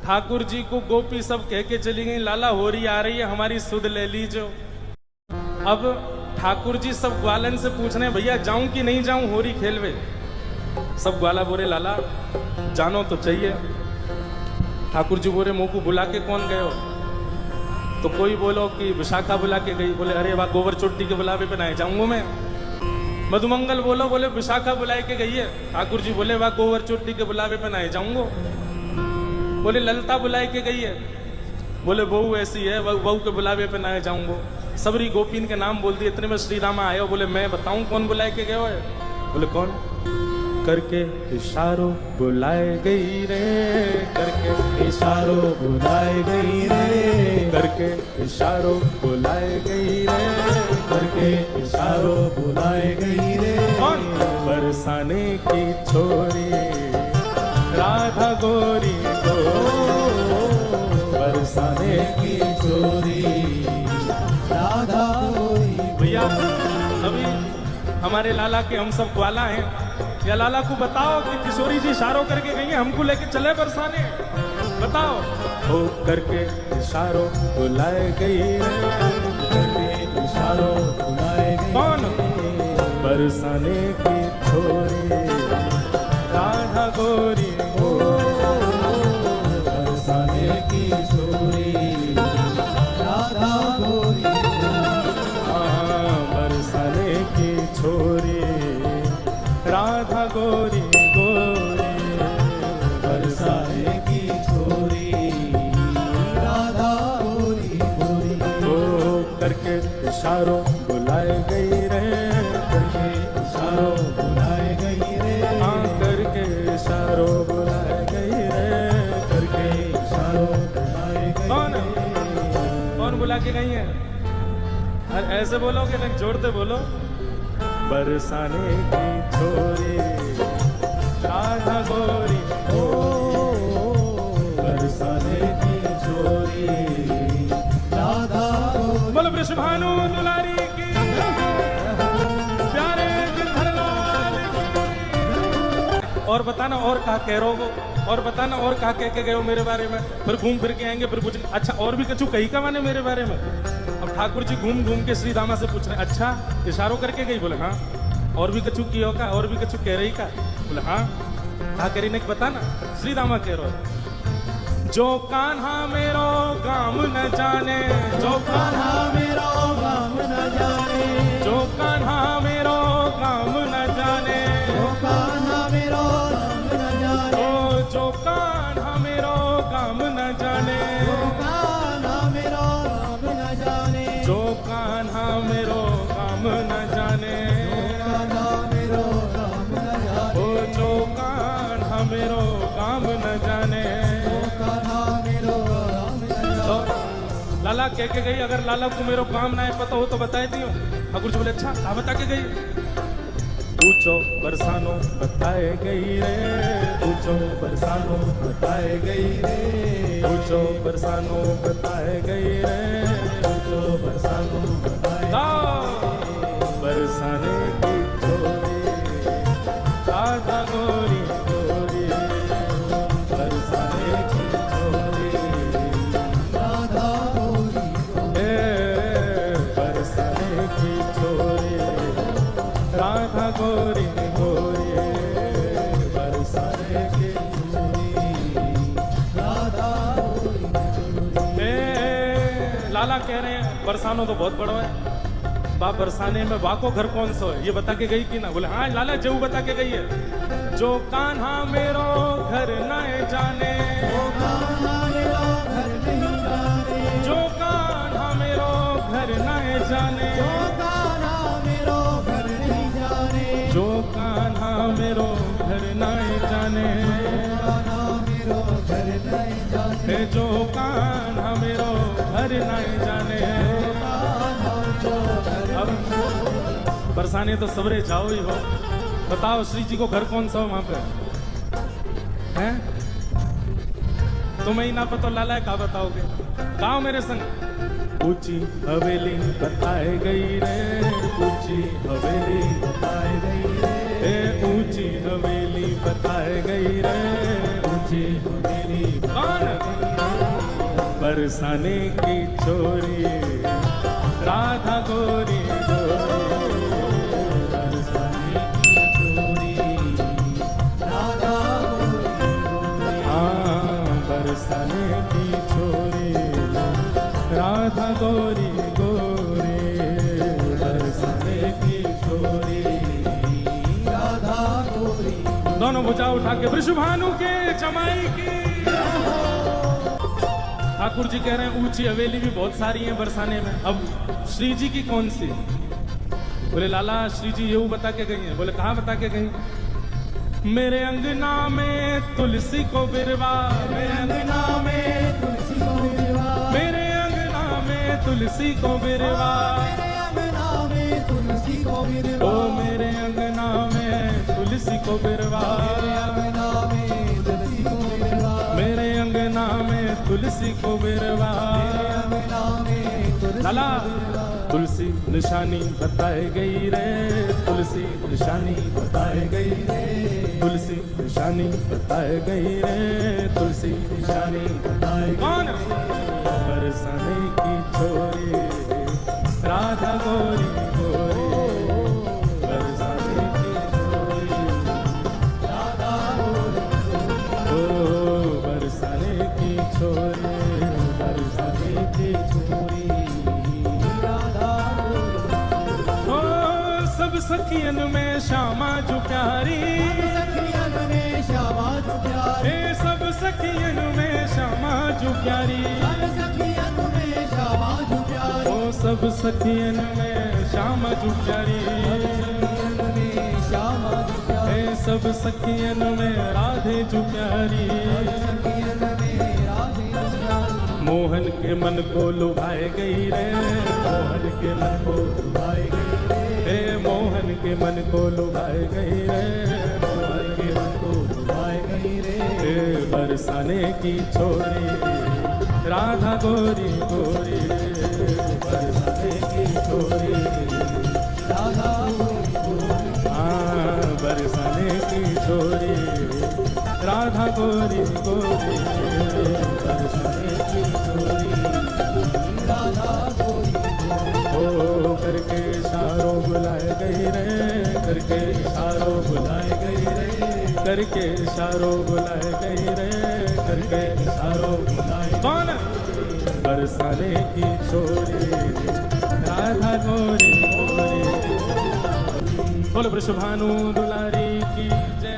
ठाकुर जी को गोपी सब कह के चली गई, लाला होरी आ रही है, हमारी सुध ले लीजो। अब ठाकुर जी सब ग्वालन से पूछ रहे हैं, भैया जाऊं कि नहीं जाऊं होरी खेलवे। सब ग्वाला बोले लाला जानो तो चाहिए। ठाकुर जी बोले मुंह को बुला के कौन गए हो? तो कोई बोलो कि विशाखा बुला के गई। बोले अरे वाह, गोबर चोटी के बुलावे पे ना जाऊंगा मैं। मधुमंगल बोलो, बोले विशाखा बुलाए के गई है। ठाकुर जी बोले वाह, गोबर चोटी के बुलावे पे ना जाऊंगा। बोले ललता बुलाए के गई है। बोले बहू ऐसी है, बहू के बुलावे पे ना जाऊंगा। सबरी गोपीन के नाम बोल दिए। इतने में श्री रामा आए। बोले मैं बताऊं कौन बुलाए के गए हो? बोले कौन? करके इशारों बुलाए गई रे, करके इशारों बुलाए गई रे, करके इशारों बुलाए गई रे, करके इशारों बुलाए गई रे। कौन? बरसाने की छोरी राधा गोरी को, बरसाने की छोरी राधा गोरी। भैया अभी हमारे लाला के हम सब ग्वाला हैं, या लाला को बताओ कि किशोरी जी इशारों करके गई है, हमको लेके चले बरसाने। बताओ। हो करके इशारों बुलाए गई, करके इशारों बुलाए गई। कौन? बरसाने की छोरी राधा गोरी हो, बरसाने की छोरी राधा गोरी। हाँ, बरसाने की छोरी राधा गोरी गोरी, बरसाने की छोरी राधा गोरी गोरी। ओ करके इशारों बुलाए गई रे, करके इशारों बुलाए गई रे। हाँ, करके इशारों बुलाए गई रे, करके इशारों बुलाए गई। कौन? कौन बुला के गई है? अरे ऐसे बोलोगे ना, जोड़ते बोलो। बरसाने की छोरी राधा गोरी हो, बरसाने की छोरी राधा गोरी। बोलो वृषभानु दुलारी की, प्यारे गिरधरलाल की। और बताना और कहा कह रहे हो, और बताना और कहा कह के गए हो मेरे बारे में। फिर घूम फिर के आएंगे, फिर कुछ अच्छा और भी कछु कही का माने मेरे बारे में। अब ठाकुर जी घूम घूम के श्री रामा से पूछ रहे, अच्छा इशारों करके गई? बोले हाँ। और भी कछु कियो का? और भी कछु कह रही का? बोले हाँ। कहा करी ने बताना। श्री रामा कह रहे, जो कान्हा मेरो काम न जाने, जो कान्हा मेरो काम न जाने, जो कान्हा मेरो काम न जाने, जो कान्हा मेरो काम न जाने, ओ जो कान्हा मेरो काम न जाने, जो कान्हा मेरो काम न जाने, जो कान्हा मेरो काम न जाने, जो कान्हा मेरो काम न जाने। तो लाला कह के गई, अगर लाला को मेरो काम ना है पता हो तो बताए दियो। ठाकुर जी बोले अच्छा, कहाँ बता के गई? पूछो बरसानो बताए गई रे, पूछो बरसानो बताए गई रे, पूछो बरसानो बताए गई रे, पूछो बरसानो बताए गई। बरसाने की छोरी राधा गोरी गोरी, बरसाने की छोरी राधा गोरी गोरी, बरसाने की छोरी राधा गोरी गोरी, बरसाने की छोरी राधा गोरी गोरी। लाला कह रहे हैं बरसानो तो बहुत बड़ा है, बा बरसाने में बा को घर कौन सा है ये बता के गई कि ना? बोले हाँ लाला जऊ बता के गई है। जो कान्हा मेरो घर न जाने, जो कान्हा मेरो घर नहीं जाने, जो कान्हा मेरो घर न जाने, जो कान्हा मेरो घर नहीं जाने, जो कान्हा मेरो घर न जाने, मेरो घर नहीं जाने, जो कान्हा मेरो घर नहीं जाने। अब बरसाने तो सबरे जाओ ही हो। बताओ श्री जी को घर कौन सा हो वहां पे हैं? तुम्हें ही ना पता लाला का बताओगे? गाओ मेरे संग। ऊंची हवेली बताए गई रे, ऊंची हवेली बताए गई रे, ऊंची हवेली बताए गई रे, ऊंची हवेली। कौन? बरसाने की छोरी राधा गोरी गोरी, बरसाने की छोरी राधा गोरी, हाँ बरसाने की छोरी राधा गोरी गोरी, बरसाने की छोरी राधा गोरी। दोनों भुजा उठा के वृषभानु के जमाई की। ठाकुर जी कह रहे हैं ऊंची हवेली भी बहुत सारी है बरसाने में, अब श्री जी की कौन सी? बोले लाला श्री जी यूं बता के गई हैं। बोले कहाँ बता के गई? मेरे अंगना में तुलसी को बिरवा, मेरे अंगना में तुलसी को बिरवा, मेरे अंगना में तुलसी को बिरवा, मेरे अंगना में तुलसी को बिरवा, ओ मेरे अंगना में तुलसी को बिरवा, मेरे अंगना में तुलसी को बिरवा, लाला तुलसी निशानी बताई गई रे, तुलसी निशानी बताई गई रे, तुलसी निशानी बताई गई रे, तुलसी निशानी बताई। कौन? बरसाने की छोरी राधा गोरी गोरी, बरसाने की छोरी राधा गोरी, ओ बरसाने की छोरी, बरसाने की छोरी सखियन में श्यामा जो प्यारी, सखियन में श्यामा जो प्यारी, सब सखियन में श्यामा जो प्यारी, सब सखियन में श्यामा जो प्यारी, ओ सब सखियन में श्यामा जो प्यारी, सब सखियन में राधे जो प्यारी, मोहन के मन को लुभाए गई रे, मोहन के मन को लुभाए गई रे, मोहन के मन को लुभाए गई रे, मोहन के मन को लुभाए गई रे, बरसाने की छोरी राधा गोरी गोरी, बरसाने की छोरी राधा गोरी गोरी, हाँ बरसाने की छोरी राधा गोरी गोरी, बरसाने की छोरी राधा गोरी गोरी, ओ करके इशारों बुलाए गई रे, करके इशारों बुलाए गई रे, करके इशारों बुलाए गई रे, करके इशारों बुलाए। कौन? बरसाने की छोरी राधा गोरी गोरी। बोलो वृषभानु दुलारी की जय।